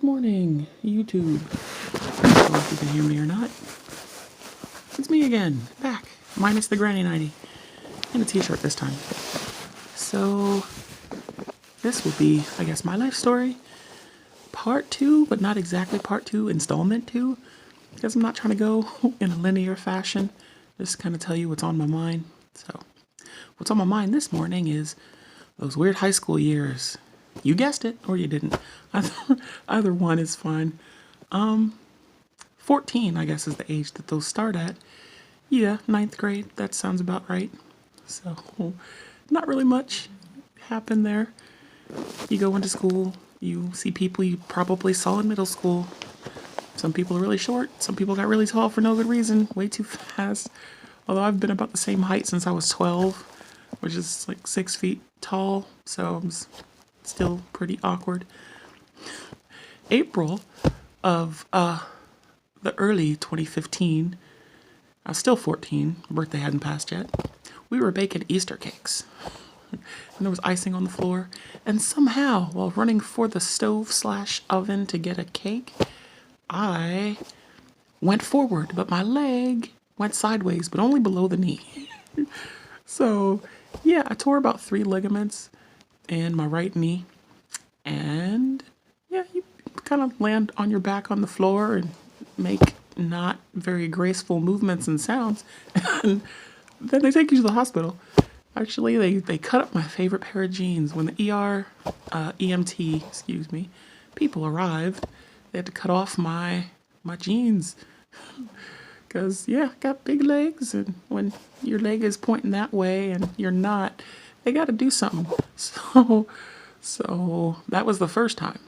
Good morning, YouTube. I don't know if you can hear me or not. It's me again, back, minus the granny nightie, and a t-shirt this time. So, this will be, I guess, my life story, part 2, but not exactly part 2, installment 2, because I'm not trying to go in a linear fashion, just kind of tell you what's on my mind. So, what's on my mind this morning is those weird high school years. You guessed it, or you didn't. Either one is fine. 14, I guess, is the age that those start at. Yeah, ninth grade, that sounds about right. So, not really much happened there. You go into school, you see people you probably saw in middle school. Some people are really short, some people got really tall for no good reason, way too fast. Although I've been about the same height since I was 12, which is like 6 feet tall, so I'm still pretty awkward. April of the early 2015, I was still 14, birthday hadn't passed yet. We were baking Easter cakes, and there was icing on the floor, and somehow, while running for the stove/oven to get a cake, I went forward, but my leg went sideways, but only below the knee. So, yeah, I tore about 3 ligaments in my right knee, and yeah, you kind of land on your back on the floor and make not very graceful movements and sounds, and then they take you to the hospital. Actually, they cut up my favorite pair of jeans. When the EMT, people arrived, they had to cut off my jeans. Because, yeah, I got big legs, and when your leg is pointing that way and you're not, they got to do something. So that was the first time.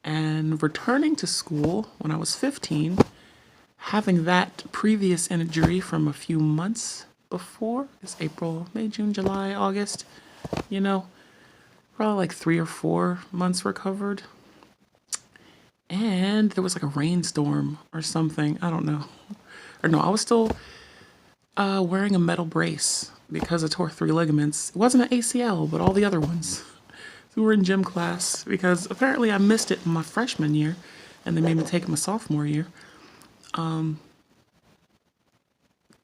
And returning to school when I was 15, having that previous injury from a few months before, it's April, May, June, July, August, probably like 3 or 4 months recovered. And there was like a rainstorm or something, I don't know. Or no, I was still wearing a metal brace because I tore 3 ligaments. It wasn't an ACL, but all the other ones. We were in gym class because apparently I missed it in my freshman year, and they made me take it my sophomore year.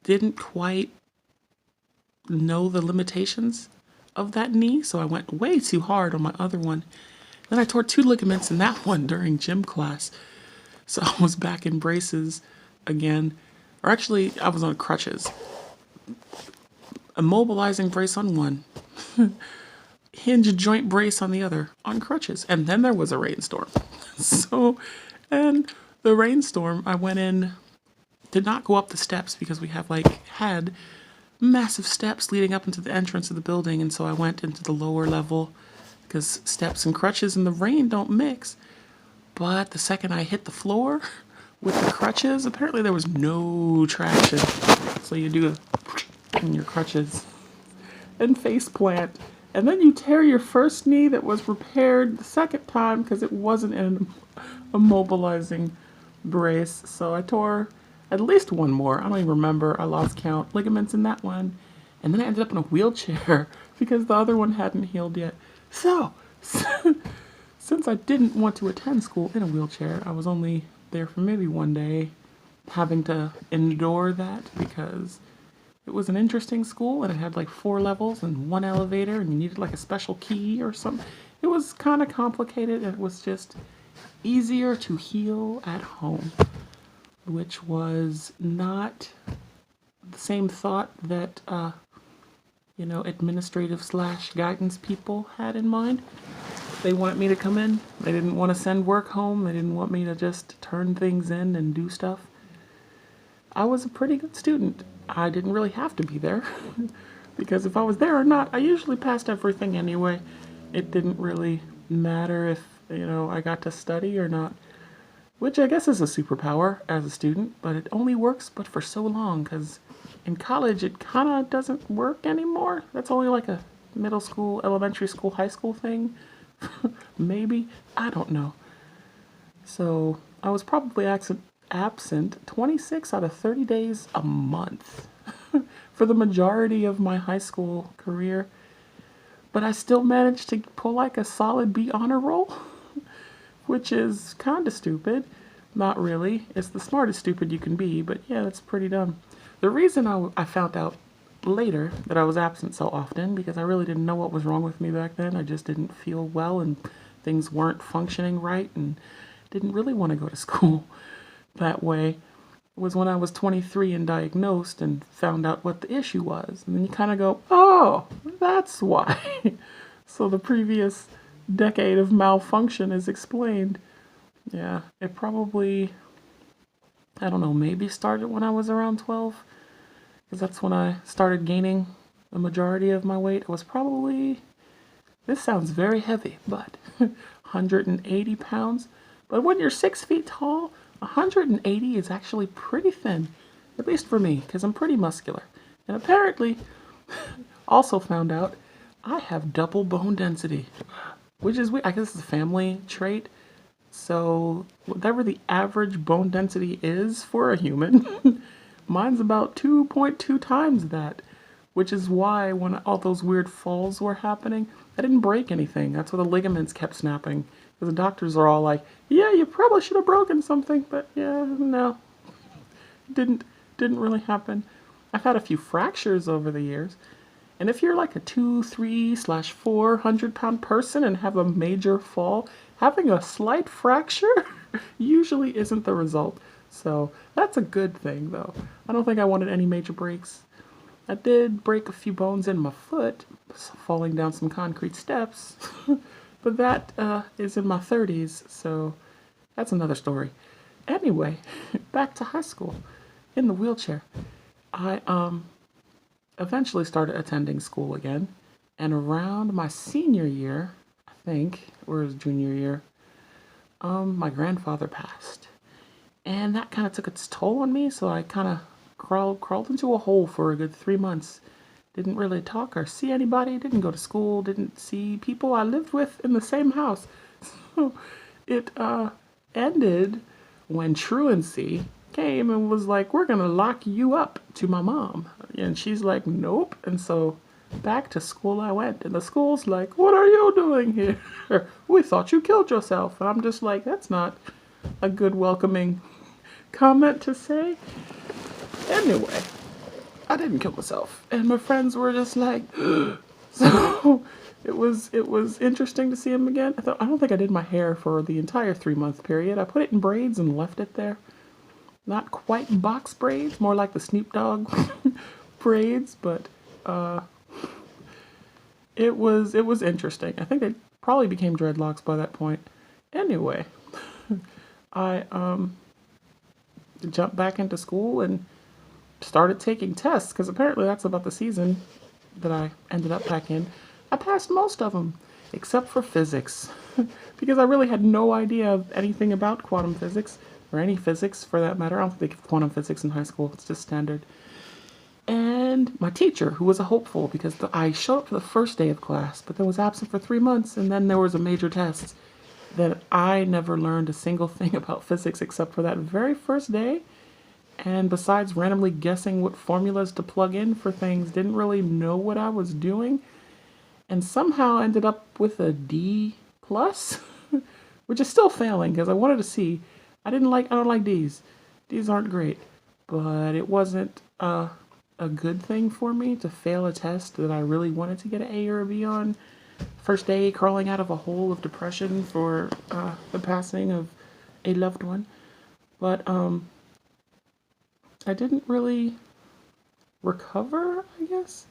Didn't quite know the limitations of that knee, so I went way too hard on my other one. Then I tore 2 ligaments in that one during gym class, so I was back in braces again. Or actually, I was on crutches. Immobilizing brace on one. Hinge joint brace on the other, on crutches. And then there was a rainstorm. And the rainstorm, I went in, did not go up the steps because we had massive steps leading up into the entrance of the building. And so I went into the lower level because steps and crutches in the rain don't mix. But the second I hit the floor with the crutches, apparently there was no traction. So you do in your crutches and face plant. And then you tear your first knee that was repaired the second time because it wasn't in an immobilizing brace. So I tore at least 1 more. I don't even remember. I lost count. Ligaments in that one. And then I ended up in a wheelchair because the other one hadn't healed yet. So, since I didn't want to attend school in a wheelchair, I was only there for maybe 1 day, having to endure that because it was an interesting school, and it had like 4 levels and 1 elevator, and you needed like a special key or something. It was kind of complicated, and it was just easier to heal at home, which was not the same thought that, administrative/guidance people had in mind. They wanted me to come in. They didn't want to send work home. They didn't want me to just turn things in and do stuff. I was a pretty good student. I didn't really have to be there because if I was there or not, I usually passed everything anyway. It didn't really matter if, I got to study or not, which I guess is a superpower as a student, but it only works but for so long because in college it kind of doesn't work anymore. That's only like a middle school, elementary school, high school thing. Maybe. I don't know. So I was probably absent 26 out of 30 days a month for the majority of my high school career. But I still managed to pull like a solid B honor roll. which is kind of stupid. Not really. It's the smartest stupid you can be, but yeah, that's pretty dumb. The reason I found out later that I was absent so often because I really didn't know what was wrong with me back then. I just didn't feel well and things weren't functioning right and didn't really want to go to school that way. It was when I was 23 and diagnosed and found out what the issue was. And then you kind of go, oh, that's why. So the previous decade of malfunction is explained. Yeah, it probably, I don't know, maybe started when I was around 12, because that's when I started gaining the majority of my weight. I was probably, this sounds very heavy, but 180 pounds. But when you're 6 feet tall, 180 is actually pretty thin, at least for me, because I'm pretty muscular. And apparently, also found out, I have double bone density, which is, I guess it's a family trait. So whatever the average bone density is for a human, mine's about 2.2 times that, which is why when all those weird falls were happening, I didn't break anything. That's why the ligaments kept snapping. Because the doctors are all like, yeah, you probably should have broken something, but yeah, no, didn't really happen. I've had a few fractures over the years. And if you're like a 2, 3 slash 400-pound person and have a major fall, having a slight fracture usually isn't the result. So that's a good thing, though. I don't think I wanted any major breaks. I did break a few bones in my foot, falling down some concrete steps, but that is in my 30s, so that's another story. Anyway, back to high school. In the wheelchair. I eventually started attending school again, and around my senior year, I think, or his junior year, my grandfather passed. And that kind of took its toll on me, so I kind of crawled into a hole for a good 3 months. Didn't really talk or see anybody, didn't go to school, didn't see people I lived with in the same house. So it ended when truancy came and was like, we're gonna lock you up, to my mom. And she's like, nope. And so back to school I went, and the school's like, what are you doing here? We thought you killed yourself. And I'm just like, that's not a good welcoming comment to say. Anyway, I didn't kill myself, and my friends were just like, so it was interesting to see him again. I don't think I did my hair for the entire 3-month period. I put it in braids and left it there. Not quite box braids, more like the Snoop Dogg braids, but it was interesting. I think they probably became dreadlocks by that point. Anyway, I jumped back into school and started taking tests, because apparently that's about the season that I ended up back in. I passed most of them, except for physics, because I really had no idea anything about quantum physics, or any physics for that matter. I don't think of quantum physics in high school, it's just standard. And my teacher, who was a hopeful, because I showed up for the first day of class, but then was absent for 3 months, and then there was a major test that I never learned a single thing about physics except for that very first day. And besides randomly guessing what formulas to plug in for things, didn't really know what I was doing. And somehow ended up with a D plus, which is still failing because I wanted a C. I don't like D's. D's aren't great. But it wasn't a good thing for me to fail a test that I really wanted to get an A or a B on. First day crawling out of a hole of depression for the passing of a loved one. But I didn't really recover, I guess,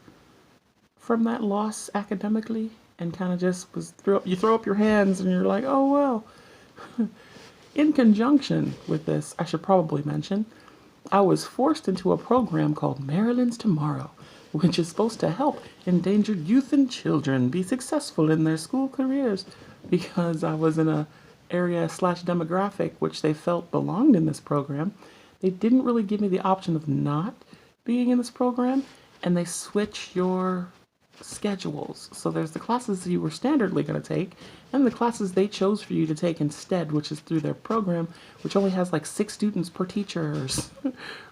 from that loss academically, and kind of just you throw up your hands and you're like, oh well. In conjunction with this, I should probably mention, I was forced into a program called Maryland's Tomorrow, which is supposed to help endangered youth and children be successful in their school careers, because I was in a area / demographic which they felt belonged in this program. They didn't really give me the option of not being in this program, and they switch your schedules. So there's the classes you were standardly going to take, and the classes they chose for you to take instead, which is through their program, which only has like 6 students per teacher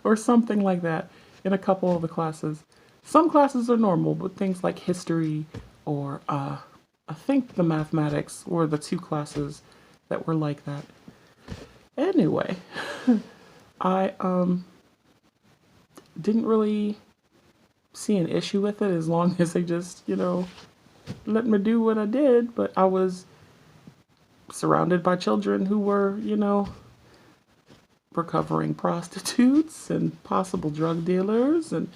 or something like that in a couple of the classes. Some classes are normal, but things like history or I think the mathematics were the 2 classes that were like that. Anyway, I didn't really see an issue with it as long as they just, let me do what I did. But I was surrounded by children who were, recovering prostitutes and possible drug dealers and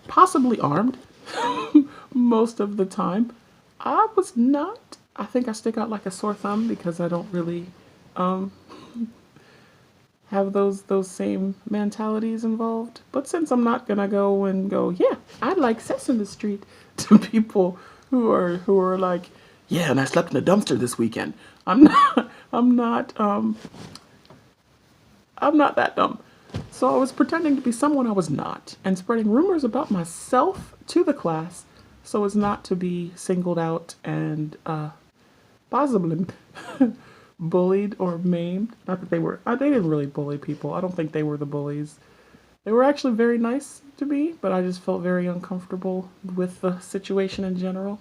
possibly armed most of the time. I was not. I think I stick out like a sore thumb because I don't really have those same mentalities involved. But since I'm not gonna go and go, yeah, I like Sesame Street to people who are like, yeah, and I slept in a dumpster this weekend. I'm not that dumb. So I was pretending to be someone I was not and spreading rumors about myself to the class so as not to be singled out and possibly bullied or maimed. Not that they didn't really bully people. I don't think they were the bullies. They were actually very nice to me, but I just felt very uncomfortable with the situation in general.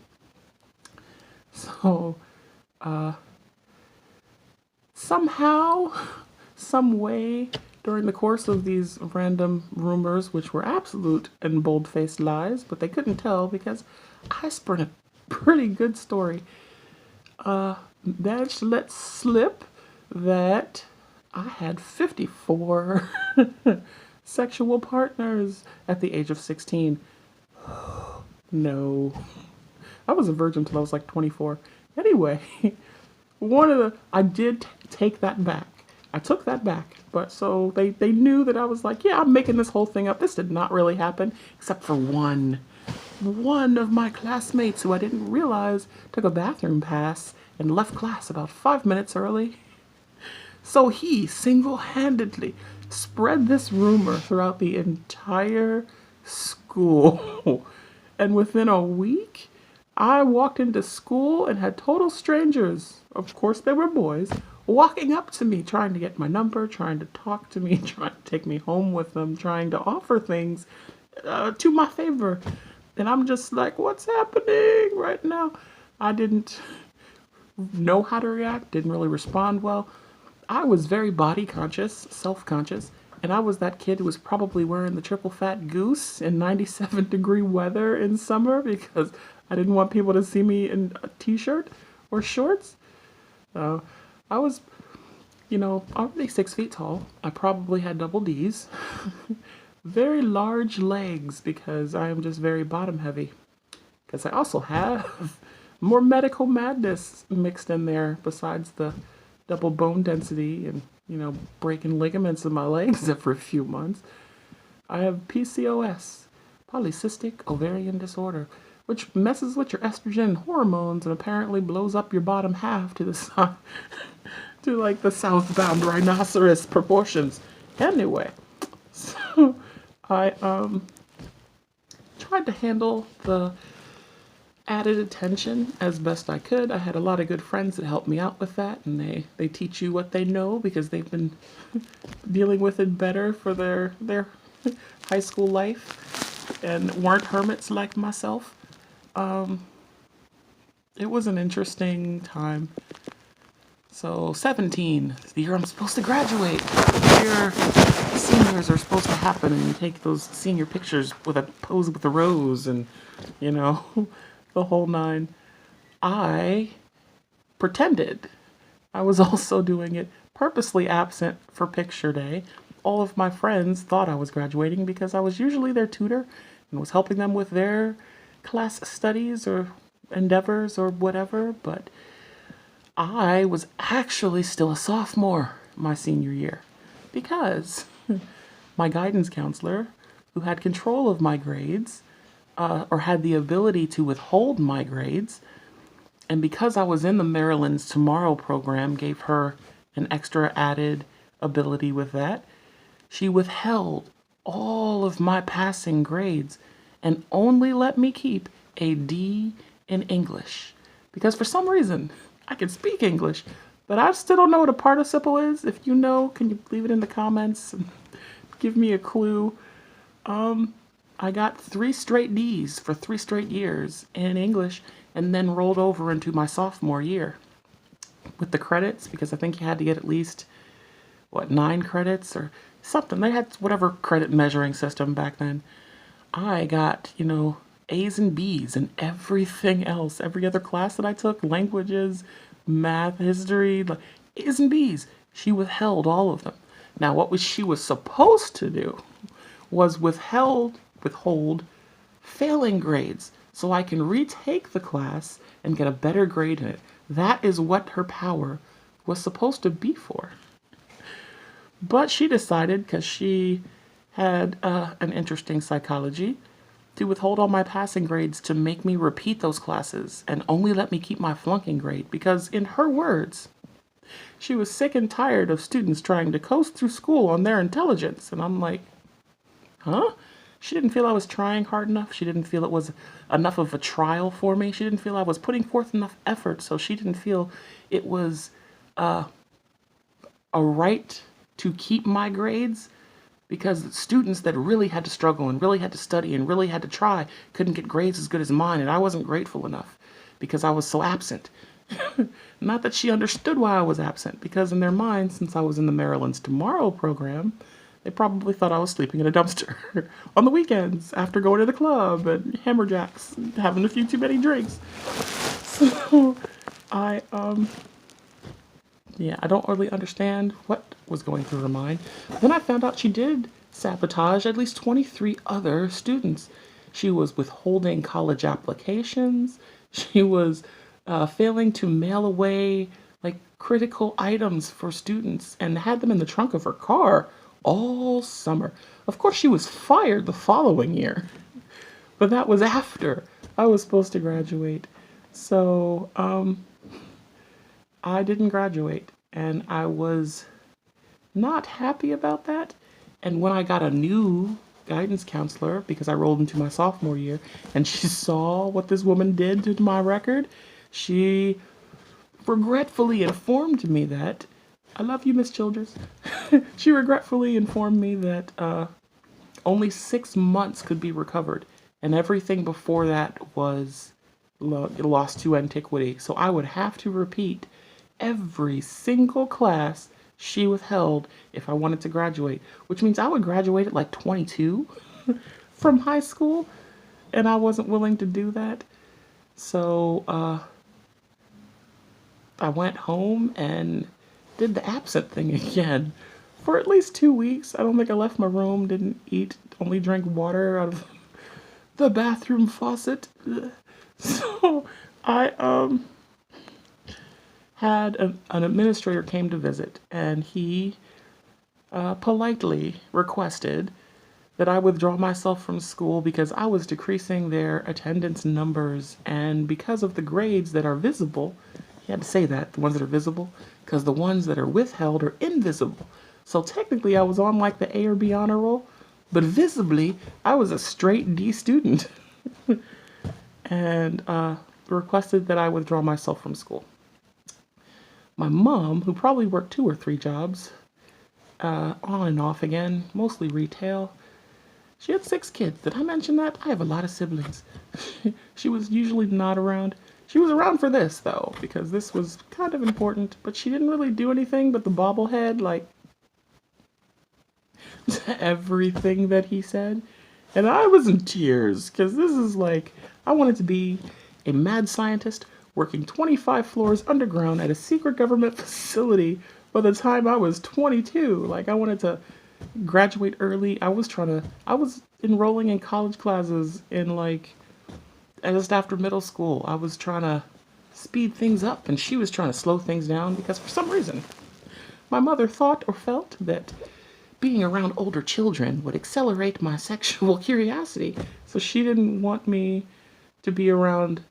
So, somehow, some way, during the course of these random rumors, which were absolute and bold-faced lies, but they couldn't tell because I spun a pretty good story, managed to let slip that I had 54 sexual partners at the age of 16. No. I was a virgin until I was like 24. Anyway, I did take that back. I took that back. But so they knew that I was like, yeah, I'm making this whole thing up. This did not really happen, except for one of my classmates who I didn't realize took a bathroom pass and left class about 5 minutes early. So he single-handedly spread this rumor throughout the entire school. And within a week, I walked into school and had total strangers, of course they were boys, walking up to me, trying to get my number, trying to talk to me, trying to take me home with them, trying to offer things to my favor. And I'm just like, what's happening right now? I didn't know how to react, didn't really respond well. I was very body conscious, self-conscious, and I was that kid who was probably wearing the triple fat goose in 97-degree weather in summer because I didn't want people to see me in a t-shirt or shorts. I was, already 6 feet tall. I probably had double D's. Very large legs because I am just very bottom heavy. Because I also have more medical madness mixed in there besides the double bone density and, breaking ligaments in my legs every few months. I have PCOS, polycystic ovarian disorder, which messes with your estrogen and hormones and apparently blows up your bottom half to the side, to like the southbound rhinoceros proportions. Anyway, so I tried to handle the added attention as best I could. I had a lot of good friends that helped me out with that, and they teach you what they know because they've been dealing with it better for their high school life and weren't hermits like myself. It was an interesting time. So 17, the year I'm supposed to graduate, the year seniors are supposed to happen, and you take those senior pictures with a pose with a rose and, the whole nine. I pretended I was also doing it purposely absent for picture day. All of my friends thought I was graduating because I was usually their tutor and was helping them with their class studies or endeavors or whatever, but I was actually still a sophomore my senior year because my guidance counselor, who had control of my grades, or had the ability to withhold my grades, and because I was in the Maryland's Tomorrow program, gave her an extra added ability with that. She withheld all of my passing grades and only let me keep a D in English. Because for some reason, I can speak English, but I still don't know what a participle is. If you know, can you leave it in the comments and give me a clue? I got 3 straight D's for 3 straight years in English and then rolled over into my sophomore year with the credits, because I think you had to get at least, what, 9 credits or something. They had whatever credit measuring system back then. I got, A's and B's and everything else. Every other class that I took, languages, math, history, like A's and B's. She withheld all of them. Now, what she was supposed to do was withhold failing grades so I can retake the class and get a better grade in it. That is what her power was supposed to be for. But she decided, because she had an interesting psychology, to withhold all my passing grades to make me repeat those classes and only let me keep my flunking grade. Because, in her words, she was sick and tired of students trying to coast through school on their intelligence. And I'm like, huh? She didn't feel I was trying hard enough. She didn't feel it was enough of a trial for me. She didn't feel I was putting forth enough effort. So she didn't feel it was a right to keep my grades, because students that really had to struggle and really had to study and really had to try couldn't get grades as good as mine, and I wasn't grateful enough because I was so absent. Not that she understood why I was absent, because in their minds, since I was in the Maryland's Tomorrow program, they probably thought I was sleeping in a dumpster on the weekends after going to the club and hammerjacks, having a few too many drinks. So I don't really understand what was going through her mind. Then I found out she did sabotage at least 23 other students. She was withholding college applications. She was failing to mail away like critical items for students and had them in the trunk of her car all summer. Of course, she was fired the following year, but that was after I was supposed to graduate. So, I didn't graduate, and I was not happy about that. And when I got a new guidance counselor, because I rolled into my sophomore year, and she saw what this woman did to my record, she regretfully informed me that, I love you, Miss Childress. She regretfully informed me that only 6 months could be recovered, and everything before that was lost to antiquity. So I would have to repeat every single class she withheld if I wanted to graduate, which means I would graduate at like 22 from high school, and I wasn't willing to do that. So I went home and did the absent thing again for at least 2 weeks. I don't think I left my room, didn't eat, only drank water out of the bathroom faucet. So I had an administrator came to visit, and he politely requested that I withdraw myself from school because I was decreasing their attendance numbers, and because of the grades that are visible, he had to say that, the ones that are visible, because the ones that are withheld are invisible. So technically I was on like the A or B honor roll, but visibly I was a straight D student. And requested that I withdraw myself from school. My mom, who probably worked 2 or 3 jobs, on and off again, mostly retail, she had 6 kids. Did I mention that? I have a lot of siblings. She was usually not around. She was around for this, though, because this was kind of important, but she didn't really do anything but the bobblehead, like, everything that he said. And I was in tears, because this is like, I wanted to be a mad scientist working 25 floors underground at a secret government facility by the time I was 22. Like, I wanted to graduate early. I was enrolling in college classes in like, just after middle school. I was trying to speed things up, and she was trying to slow things down because for some reason, my mother thought or felt that being around older children would accelerate my sexual curiosity. So she didn't want me to be around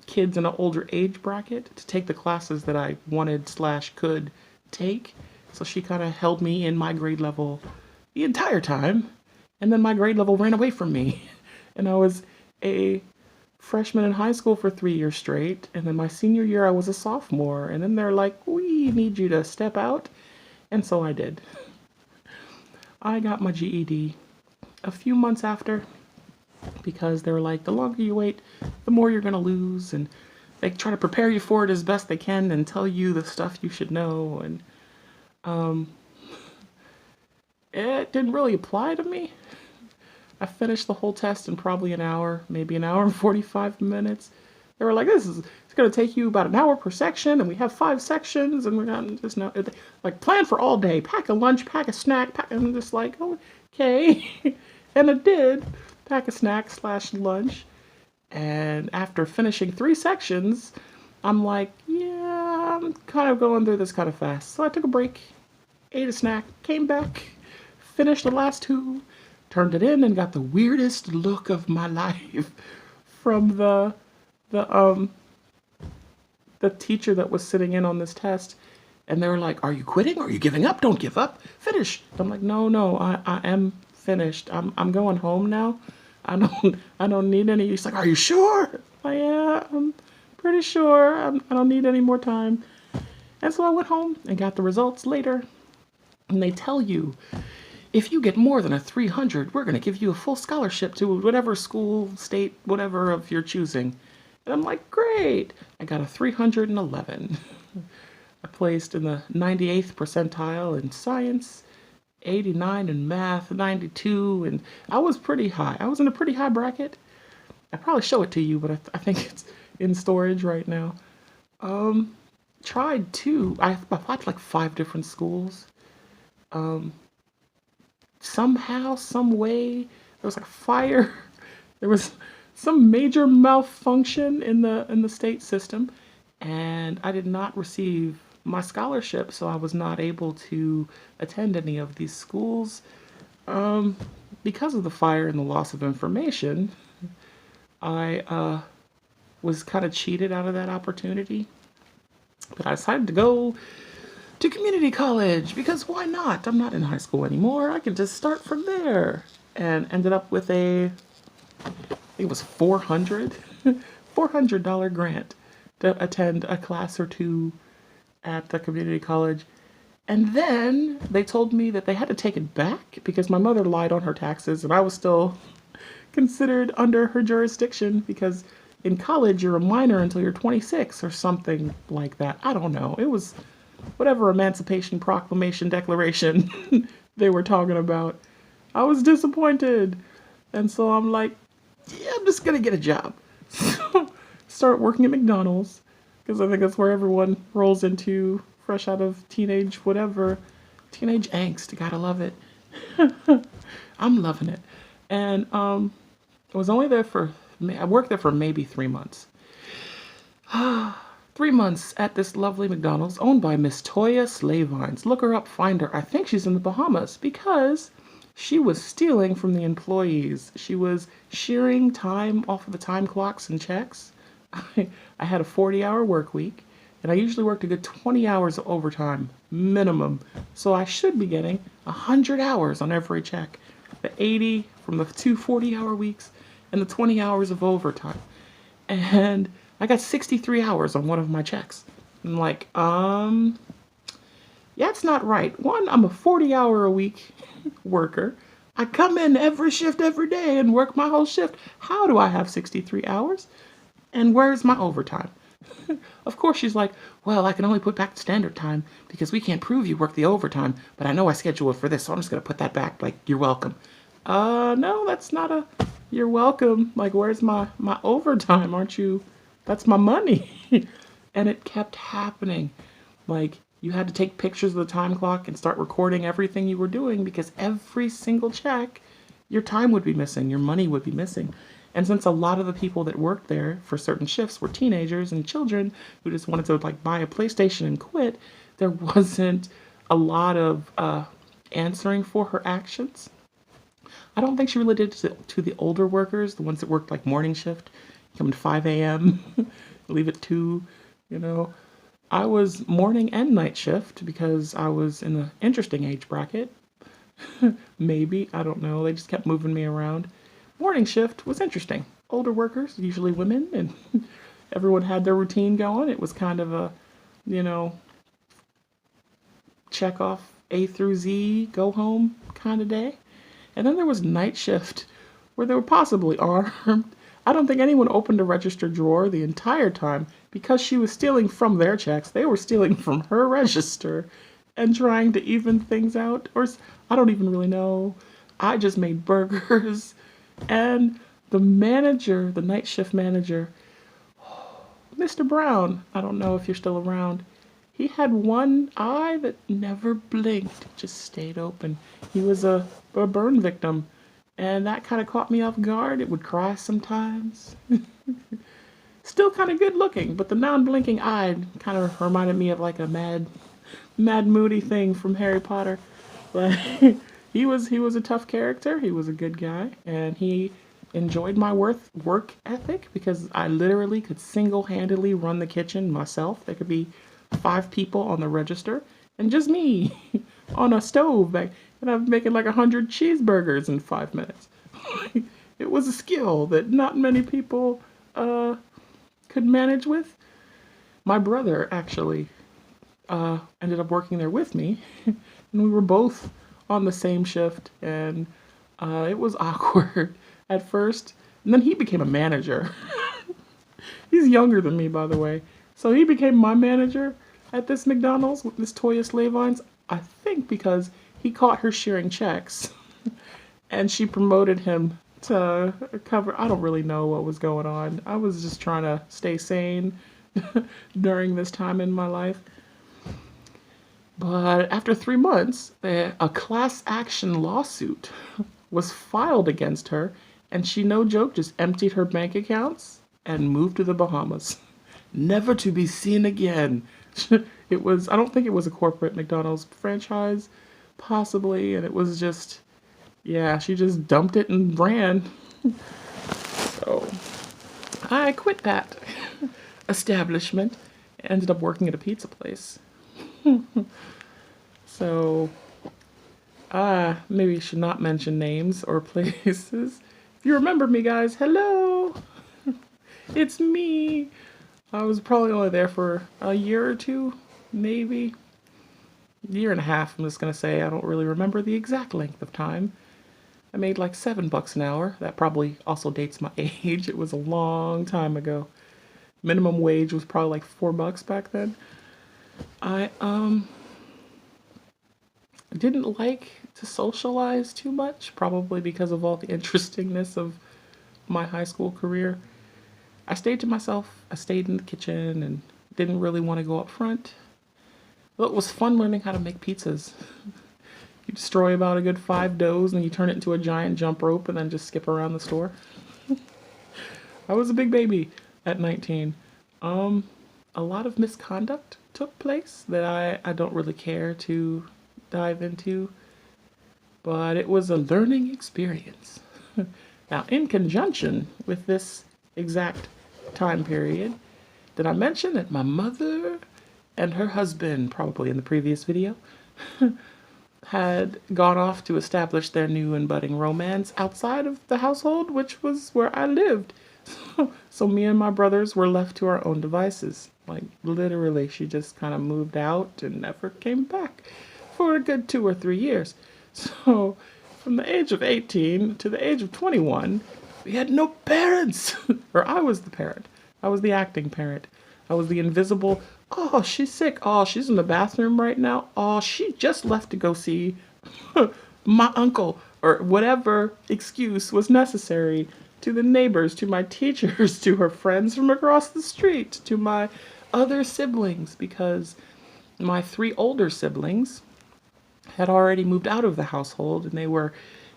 kids in an older age bracket to take the classes that I wanted/could take. So she kind of held me in my grade level the entire time. And then my grade level ran away from me. And I was a freshman in high school for 3 years straight. And then my senior year, I was a sophomore. And then they're like, we need you to step out. And so I did. I got my GED a few months after, because they were like, the longer you wait, the more you're going to lose, and they try to prepare you for it as best they can and tell you the stuff you should know. And it didn't really apply to me. I finished the whole test in probably an hour, maybe an hour and 45 minutes. They were like, it's going to take you about an hour per section, and we have 5 sections, and we're not just now, like, plan for all day. Pack a lunch, pack a snack, and I'm just like, oh, okay. And I did pack a snack / lunch. And after finishing 3 sections, I'm like, yeah, I'm kind of going through this kind of fast. So I took a break, ate a snack, came back, finished the last 2, turned it in, and got the weirdest look of my life from the um the teacher that was sitting in on this test. And they were like, are you quitting? Are you giving up? Don't give up. Finish. I'm like, no, I am finished. I'm going home now. I don't need any. He's like, are you sure? Yeah, I'm pretty sure. I don't need any more time. And so I went home and got the results later. And they tell you, if you get more than a 300, we're going to give you a full scholarship to whatever school, state, whatever of your choosing. And I'm like, great. I got a 311. I placed in the 98th percentile in science, 89 in math, 92, and I was pretty high. I was in a pretty high bracket. I probably show it to you, but I think it's in storage right now. Tried to. I applied to like 5 different schools. Somehow, some way, there was like a fire. There was some major malfunction in the state system, and I did not receive my scholarship, so I was not able to attend any of these schools. Because of the fire and the loss of information, I was kind of cheated out of that opportunity. But I decided to go to community college because why not? I'm not in high school anymore. I can just start from there. And ended up with I think it was $400 grant to attend a class or 2 at the community college. And then they told me that they had to take it back because my mother lied on her taxes and I was still considered under her jurisdiction because in college you're a minor until you're 26 or something like that. I don't know. It was whatever Emancipation Proclamation Declaration they were talking about. I was disappointed. And so I'm like, yeah, I'm just going to get a job. Start working at McDonald's because I think that's where everyone rolls into fresh out of teenage angst. You gotta love it. I'm loving it. And I was only there I worked there for maybe 3 months. 3 months at this lovely McDonald's owned by Miss Toya Slavines. Look her up, find her. I think she's in the Bahamas because she was stealing from the employees. She was shearing time off of the time clocks and checks. I had a 40-hour work week, and I usually worked a good 20 hours of overtime, minimum. So I should be getting 100 hours on every check. The 80 from the 2 40-hour weeks and the 20 hours of overtime. And I got 63 hours on one of my checks. I'm like, yeah, it's not right. One, I'm a 40-hour-a-week worker. I come in every shift every day and work my whole shift. How do I have 63 hours? And where's my overtime? Of course, she's like, well, I can only put back the standard time because we can't prove you work the overtime, but I know I scheduled for this, so I'm just going to put that back. Like, you're welcome. No, that's not you're welcome. Like, where's my overtime? That's my money. And it kept happening. Like, you had to take pictures of the time clock and start recording everything you were doing because every single check, your time would be missing, your money would be missing. And since a lot of the people that worked there for certain shifts were teenagers and children who just wanted to like buy a PlayStation and quit, there wasn't a lot of answering for her actions. I don't think she really did to the older workers, the ones that worked like morning shift, come at 5 a.m., leave at 2, you know. I was morning and night shift because I was in an interesting age bracket. Maybe, I don't know. They just kept moving me around. Morning shift was interesting. Older workers, usually women, and everyone had their routine going. It was kind of a, check off A through Z, go home kind of day. And then there was night shift where they were possibly armed. I don't think anyone opened a register drawer the entire time because she was stealing from their checks. They were stealing from her register and trying to even things out. I don't even really know. I just made burgers. And the manager, the night shift manager, Mr. Brown, I don't know if you're still around. He had one eye that never blinked, just stayed open. He was a burn victim, and that kind of caught me off guard. It would cry sometimes. Still kind of good looking, but the non-blinking eye kind of reminded me of like a mad Moody thing from Harry Potter. But he was a tough character. He was a good guy, and he enjoyed my work ethic because I literally could single-handedly run the kitchen myself. There could be 5 people on the register and just me on a stove back, and I'm making like 100 cheeseburgers in 5 minutes. It was a skill that not many people could manage with. My brother actually ended up working there with me, and we were both on the same shift, and it was awkward at first. And then he became a manager. He's younger than me, by the way. So he became my manager at this McDonald's with Miss Toya Slavines, I think because he caught her shearing checks. And she promoted him to cover. I don't really know what was going on. I was just trying to stay sane during this time in my life. But after 3 months, a class action lawsuit was filed against her, and she, no joke, just emptied her bank accounts and moved to the Bahamas, never to be seen again. It was, I don't think it was a corporate McDonald's franchise, possibly, and it was just, yeah, she just dumped it and ran. So I quit that establishment, ended up working at a pizza place. So, maybe you should not mention names or places. If you remember me, guys, hello! It's me! I was probably only there for a year or two, maybe. A year and a half, I'm just gonna say. I don't really remember the exact length of time. I made like $7 an hour. That probably also dates my age. It was a long time ago. Minimum wage was probably like $4 back then. I didn't like to socialize too much, probably because of all the interestingness of my high school career. I stayed to myself. I stayed in the kitchen and didn't really want to go up front. Well, it was fun learning how to make pizzas. You destroy about a good 5 doughs and you turn it into a giant jump rope and then just skip around the store. I was a big baby at 19. A lot of misconduct took place that I don't really care to dive into, but it was a learning experience. Now, in conjunction with this exact time period, did I mention that my mother and her husband, probably in the previous video, had gone off to establish their new and budding romance outside of the household, which was where I lived. So me and my brothers were left to our own devices. Like, literally, she just kind of moved out and never came back for a good 2 or 3 years. So from the age of 18 to the age of 21, we had no parents. Or I was the parent. I was the acting parent. I was the invisible, oh, she's sick. Oh, she's in the bathroom right now. Oh, she just left to go see my uncle, or whatever excuse was necessary, to the neighbors, to my teachers, to her friends from across the street, to my other siblings, because my 3 older siblings had already moved out of the household and they were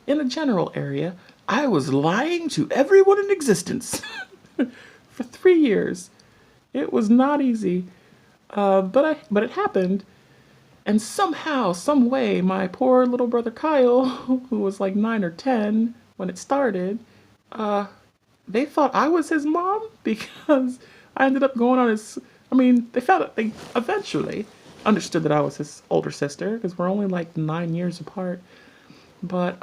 in a general area. I was lying to everyone in existence for 3 years. It was not easy, but it happened. And somehow, some way, my poor little brother Kyle, who was like 9 or 10 when it started, they thought I was his mom because I ended up going on his. I mean, they eventually understood that I was his older sister because we're only like 9 years apart. But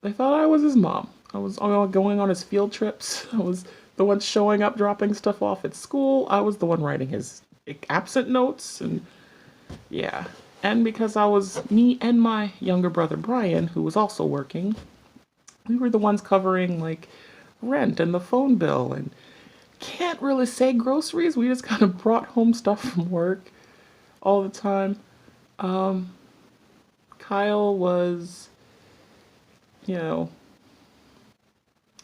they thought I was his mom. I was going on his field trips. I was the one showing up, dropping stuff off at school. I was the one writing his absent notes, and yeah. And because I was me and my younger brother Brian, who was also working, we were the ones covering like rent and the phone bill, and can't really say groceries. We just kind of brought home stuff from work all the time. Kyle was, you know,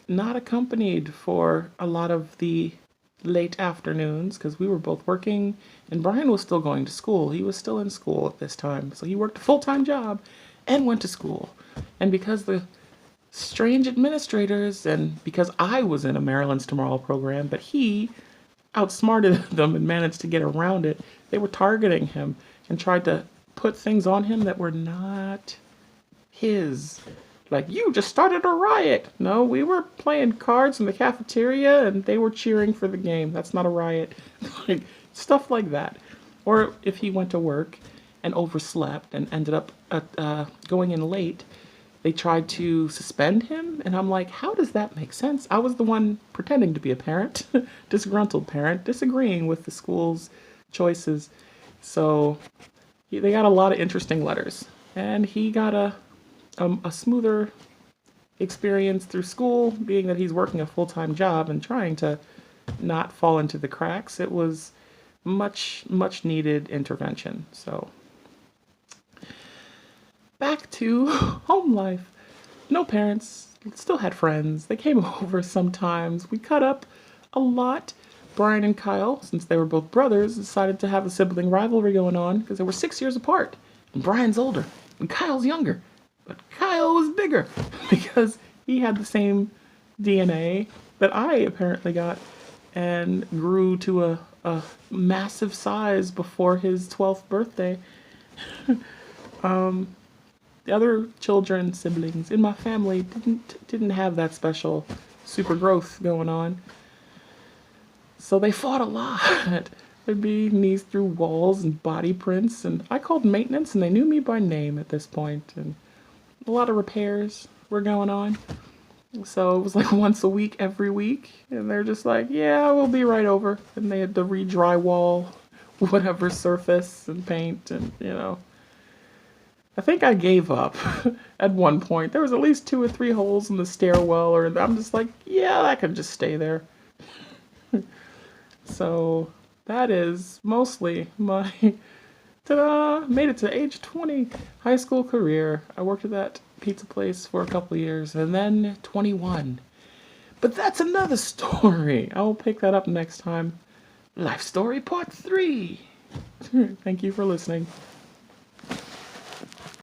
not accompanied for a lot of the late afternoons because we were both working, and Brian was still going to school. He was still in school at this time. So he worked a full time job and went to school. And because the strange administrators, and because I was in a Maryland's Tomorrow program, but he outsmarted them and managed to get around it, they were targeting him and tried to put things on him that were not his. Like, you just started a riot. No, we were playing cards in the cafeteria and they were cheering for the game. That's not a riot. Like, stuff like that. Or if he went to work and overslept and ended up going in late, they tried to suspend him. And I'm like, how does that make sense? I was the one pretending to be a parent, disgruntled parent, disagreeing with the school's choices. So they got a lot of interesting letters. And he got a smoother experience through school, being that he's working a full-time job and trying to not fall into the cracks. It was much needed intervention. So back to home life. No parents, still had friends. They came over sometimes. We cut up a lot. Brian and Kyle, since they were both brothers, decided to have a sibling rivalry going on because they were 6 years apart. And Brian's older and Kyle's younger. But Kyle was bigger because he had the same DNA that I apparently got and grew to a massive size before his 12th birthday. The other children, siblings in my family didn't have that special super growth going on. So they fought a lot. There'd be knees through walls and body prints, and I called maintenance and they knew me by name at this point, and a lot of repairs were going on. So it was like once a week, every week. And they're just like, yeah, we'll be right over. And they had to re-drywall whatever surface and paint and, I think I gave up at one point. There was at least 2 or 3 holes in the stairwell, or I'm just like, yeah, that could just stay there. So that is mostly my ta-da! Made it to age 20, high school career. I worked at that pizza place for a couple years, and then 21. But that's another story. I will pick that up next time. Life story part 3. Thank you for listening.